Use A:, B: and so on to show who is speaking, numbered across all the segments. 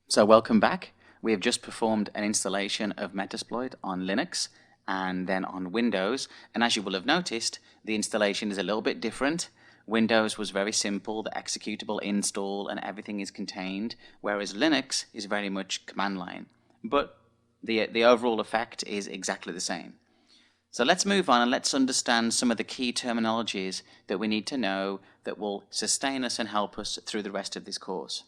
A: So welcome back. We have just performed an installation of Metasploit on Linux and then on Windows, and as you will have noticed, the installation is a little bit different. Windows was very simple, the executable install and everything is contained, whereas Linux is very much command line. But the overall effect is exactly the same. So let's move on and let's understand some of the key terminologies that we need to know that will sustain us and help us through the rest of this course.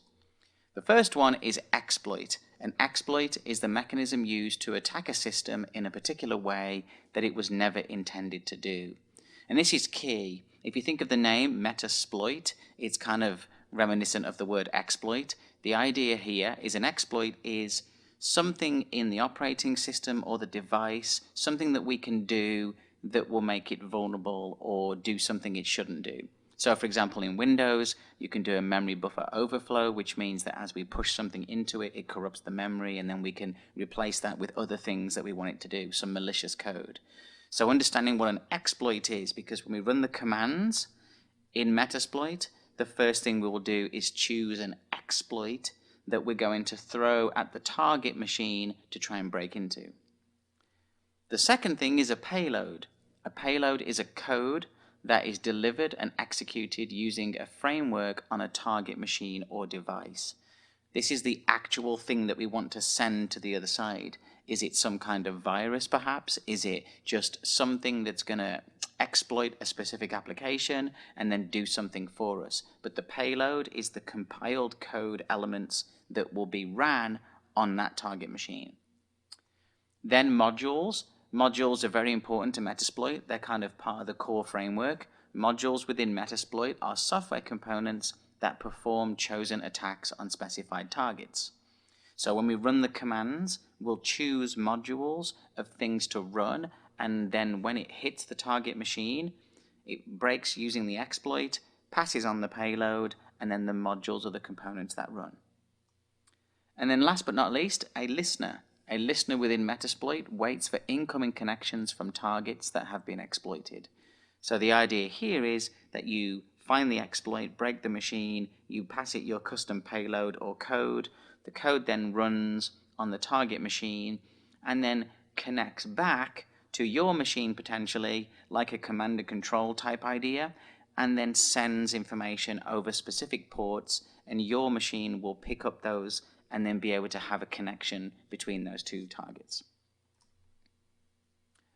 A: The first one is exploit. An exploit is the mechanism used to attack a system in a particular way that it was never intended to do. And this is key. If you think of the name Metasploit, it's kind of reminiscent of the word exploit. The idea here is an exploit is something in the operating system or the device, something that we can do that will make it vulnerable or do something it shouldn't do. So for example, in Windows, you can do a memory buffer overflow, which means that as we push something into it, it corrupts the memory, and then we can replace that with other things that we want it to do, some malicious code. So understanding what an exploit is, because when we run the commands in Metasploit, the first thing we will do is choose an exploit that we're going to throw at the target machine to try and break into. The second thing is a payload. A payload is a code that is delivered and executed using a framework on a target machine or device. This is the actual thing that we want to send to the other side. Is it some kind of virus perhaps? Is it just something that's going to exploit a specific application and then do something for us? But the payload is the compiled code elements that will be ran on that target machine. Then modules. Modules are very important to Metasploit. They're kind of part of the core framework. Modules within Metasploit are software components that perform chosen attacks on specified targets. So when we run the commands, we'll choose modules of things to run, and then when it hits the target machine, it breaks using the exploit, passes on the payload, and then the modules are the components that run. And then last but not least, a listener. A listener within Metasploit waits for incoming connections from targets that have been exploited. So the idea here is that you find the exploit, break the machine, you pass it your custom payload or code. The code then runs on the target machine and then connects back to your machine potentially, like a command and control type idea, and then sends information over specific ports, and your machine will pick up those and then be able to have a connection between those two targets.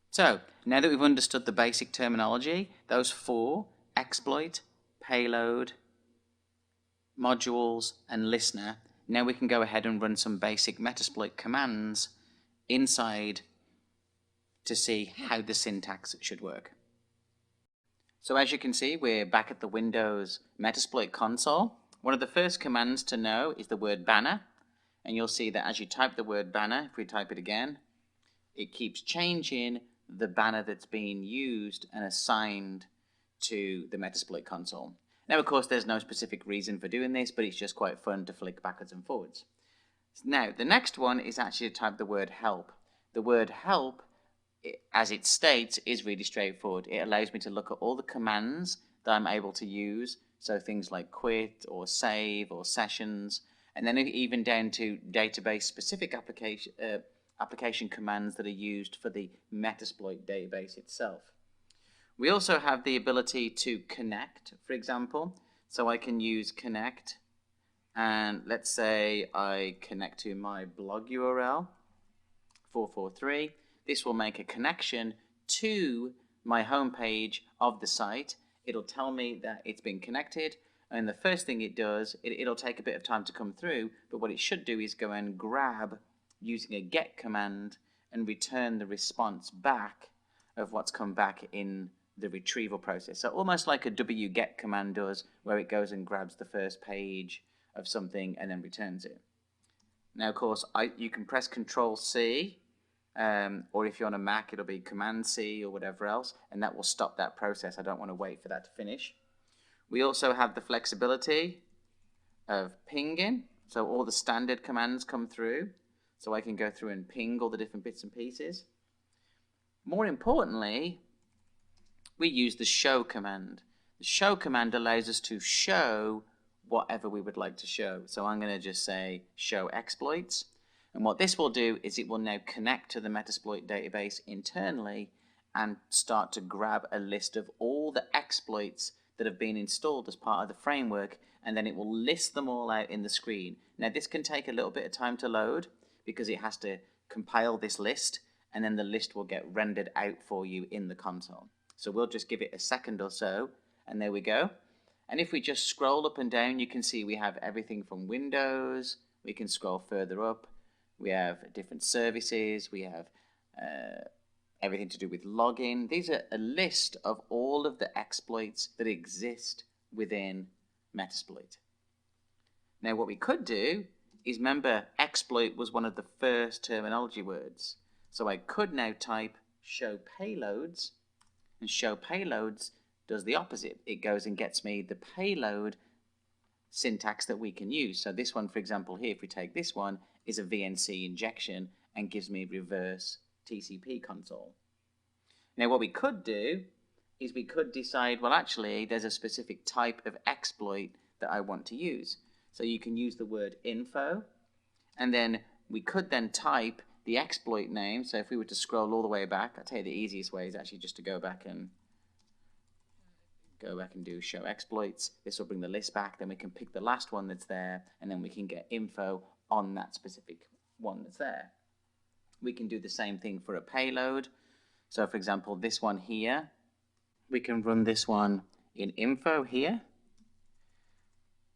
A: So, now that we've understood the basic terminology, those four, exploit, payload, modules, and listener, now we can go ahead and run some basic Metasploit commands inside to see how the syntax should work. So as you can see, we're back at the Windows Metasploit console. One of the first commands to know is the word banner. And you'll see that as you type the word banner, if we type it again, it keeps changing the banner that's being used and assigned to the Metasploit console. Now, of course, there's no specific reason for doing this, but it's just quite fun to flick backwards and forwards. Now, the next one is actually to type the word help. The word help, as it states, is really straightforward. It allows me to look at all the commands that I'm able to use, so things like quit or save or sessions, and then even down to database-specific application commands that are used for the Metasploit database itself. We also have the ability to connect, for example. So I can use connect, and let's say I connect to my blog URL, 443. This will make a connection to my home page of the site. It'll tell me that it's been connected. And the first thing it does, it'll take a bit of time to come through, but what it should do is go and grab, using a get command, and return the response back of what's come back in the retrieval process. So almost like a wget command does, where it goes and grabs the first page of something and then returns it. Now, of course, you can press Control-C, or if you're on a Mac, it'll be Command-C or whatever else, and that will stop that process. I don't want to wait for that to finish. We also have the flexibility of pinging, so all the standard commands come through, so I can go through and ping all the different bits and pieces. More importantly, we use the show command. The show command allows us to show whatever we would like to show. So I'm going to just say show exploits. And what this will do is it will now connect to the Metasploit database internally and start to grab a list of all the exploits that have been installed as part of the framework, and then it will list them all out in the screen. Now this can take a little bit of time to load because it has to compile this list, and then the list will get rendered out for you in the console. So we'll just give it a second or so, and there we go. And if we just scroll up and down, you can see we have everything from Windows. We can scroll further up. We have different services. We have everything to do with login. These are a list of all of the exploits that exist within Metasploit. Now what we could do is, remember, exploit was one of the first terminology words. So I could now type show payloads, and show payloads does the opposite. It goes and gets me the payload syntax that we can use. So this one, for example, here, if we take this one, is a VNC injection and gives me reverse TCP console. Now what we could do is we could decide, well actually there's a specific type of exploit that I want to use. So you can use the word info, and then we could then type the exploit name. So if we were to scroll all the way back, I'll tell you the easiest way is actually just to go back and do show exploits. This will bring the list back, then we can pick the last one that's there, and then we can get info on that specific one that's there. We can do the same thing for a payload. So for example, this one here, we can run this one in info here,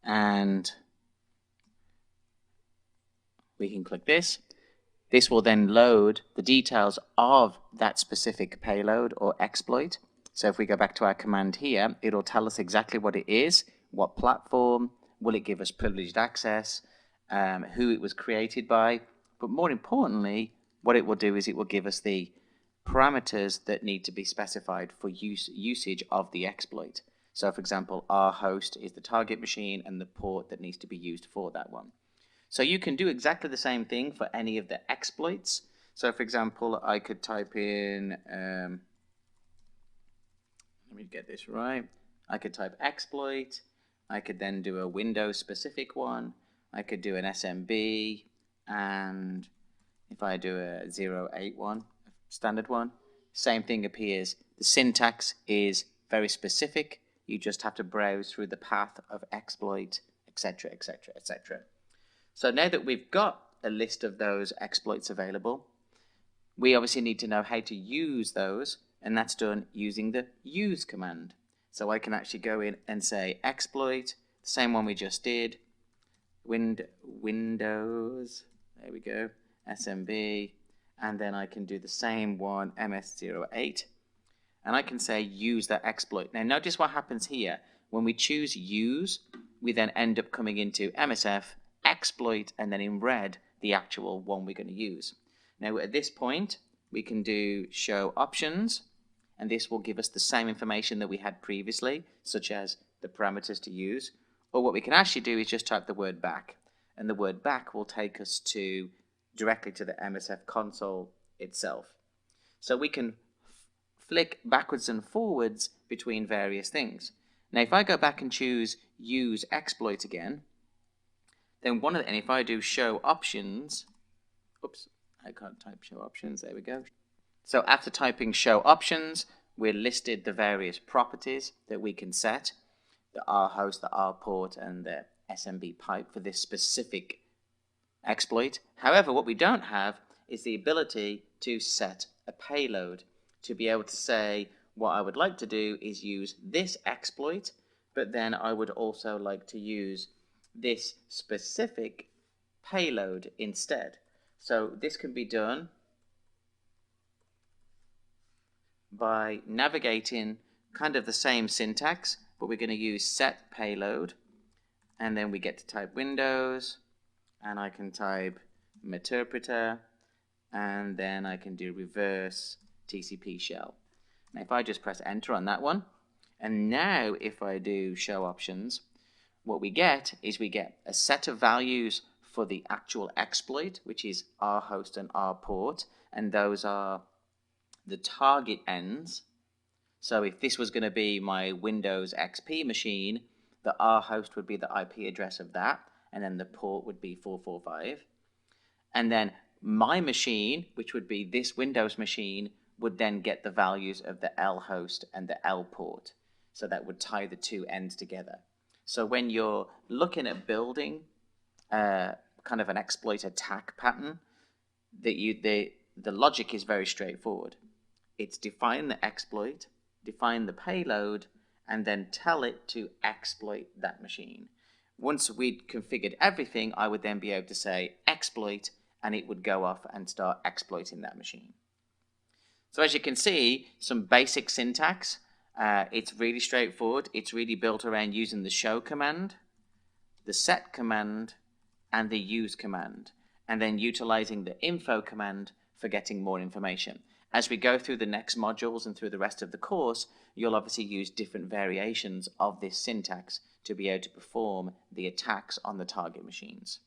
A: and we can click this. This will then load the details of that specific payload or exploit. So if we go back to our command here, it'll tell us exactly what it is, what platform, will it give us privileged access, who it was created by, but more importantly, what it will do is it will give us the parameters that need to be specified for usage of the exploit. So for example, our host is the target machine and the port that needs to be used for that one. So you can do exactly the same thing for any of the exploits. So for example, I could type in, let me get this right, I could type exploit, I could then do a Windows specific one, I could do an SMB, and if I do a 081, standard one, same thing appears. The syntax is very specific. You just have to browse through the path of exploit, etc., etc., etc. So now that we've got a list of those exploits available, we obviously need to know how to use those, and that's done using the use command. So I can actually go in and say exploit, the same one we just did, Windows, there we go, SMB, and then I can do the same one, MS08, and I can say use that exploit. Now notice what happens here. When we choose use, we then end up coming into MSF, exploit, and then in red, the actual one we're going to use. Now at this point, we can do show options, and this will give us the same information that we had previously, such as the parameters to use. Or what we can actually do is just type the word back, and the word back will take us directly to the MSF console itself. So we can flick backwards and forwards between various things. Now if I go back and choose use exploit again, then and if I do show options, oops, I can't type show options, there we go. So after typing show options, we're listed the various properties that we can set, the R host, the R port, and the SMB pipe for this specific exploit. However, what we don't have is the ability to set a payload, to be able to say what I would like to do is use this exploit, but then I would also like to use this specific payload instead. So this can be done by navigating kind of the same syntax, but we're going to use set payload, and then we get to type Windows, and I can type Meterpreter, and then I can do reverse TCP shell. Now if I just press enter on that one, and now if I do show options, what we get is we get a set of values for the actual exploit, which is our host and our port, and those are the target ends. So if this was going to be my Windows XP machine, The R host would be the IP address of that, and then the port would be 445. And then my machine, which would be this Windows machine, would then get the values of the L host and the L port. So that would tie the two ends together. So when you're looking at building kind of an exploit attack pattern, the logic is very straightforward. It's define the exploit, define the payload, and then tell it to exploit that machine. Once we'd configured everything, I would then be able to say exploit, and it would go off and start exploiting that machine. So as you can see, some basic syntax. It's really straightforward. It's really built around using the show command, the set command, and the use command, and then utilizing the info command for getting more information. As we go through the next modules and through the rest of the course, you'll obviously use different variations of this syntax to be able to perform the attacks on the target machines.